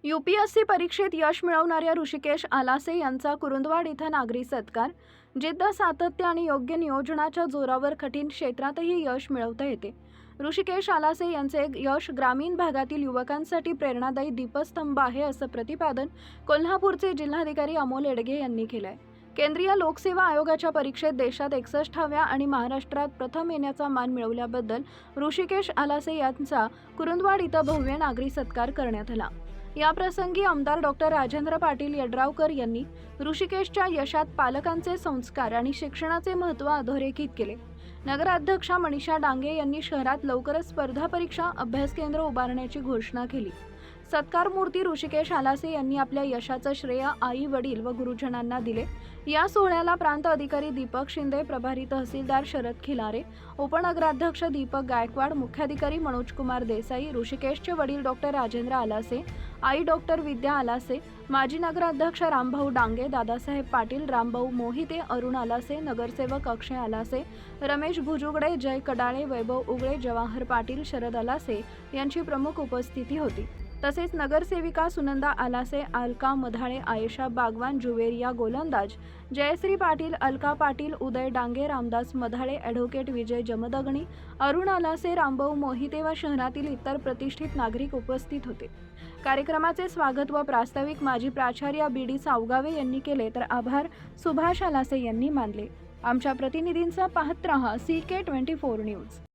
UPSC परीक्षेत यश मिळवणाऱ्या ऋषिकेश आलासे यांचा कुरुंदवाड इथं नागरी सत्कार। जिद्द, सातत्य आणि योग्य नियोजनाच्या जोरावर कठीण क्षेत्रातही यश मिळवता येते। ऋषिकेश आलासे यांचे यश ग्रामीण भागातील युवकांसाठी प्रेरणादायी दीपस्तंभ आहे, असं प्रतिपादन कोल्हापूरचे जिल्हाधिकारी अमोल येडगे यांनी केलंय। केंद्रीय लोकसेवा आयोगाच्या परीक्षेत देशात 61व्या आणि महाराष्ट्रात प्रथम येण्याचा मान मिळवल्याबद्दल ऋषिकेश आलासे यांचा कुरुंदवाड इथं भव्य नागरी सत्कार करण्यात आला। या प्रसंगी आमदार डॉक्टर राजेंद्र पाटील यड्रावकर यांनी ऋषिकेशच्या यशात पालकांचे संस्कार आणि शिक्षणाचे महत्त्व अधोरेखित केले। नगराध्यक्षा मनीषा डांगे यांनी शहरात लवकरच स्पर्धा परीक्षा अभ्यास केंद्र उभारण्याची घोषणा केली। सत्कार मूर्ती ऋषिकेश आलासे यांनी आपल्या यशाचं श्रेय आई, वडील व गुरुजनांना दिले। या सोहळ्याला प्रांत अधिकारी दीपक शिंदे, प्रभारी तहसीलदार शरद खिलारे, उपनगराध्यक्ष दीपक गायकवाड, मुख्याधिकारी मनोज कुमार देसाई, ऋषिकेशचे वडील डॉक्टर राजेंद्र आलासे, आई डॉक्टर विद्या आलासे, माजी नगराध्यक्ष रामभाऊ डांगे, दादासाहेब पाटील, रामभाऊ मोहिते, अरुण आलासे, नगरसेवक अक्षय आलासे, रमेश भुजुगडे, जय कडाळे, वैभव उगळे, जवाहर पाटील, शरद आलासे यांची प्रमुख उपस्थिती होती। तसेच नगरसेविका सुनंदा आलासे, अलका मधाळे, आयशा बागवान, जुवेरिया गोलंदाज, जयश्री पाटील, अलका पाटील, उदय डांगे, रामदास मधाळे, ॲडव्होकेट विजय जमदग्नी, अरुण आलासे, रामभाऊ मोहिते व शहरातील इतर प्रतिष्ठित नागरिक उपस्थित होते। कार्यक्रमाचे स्वागत व प्रास्ताविक माजी प्राचार्य BD सावगावे यांनी केले, तर आभार सुभाष आलासे यांनी मानले। आमच्या प्रतिनिधींचा पाहत रहा CK24 न्यूज।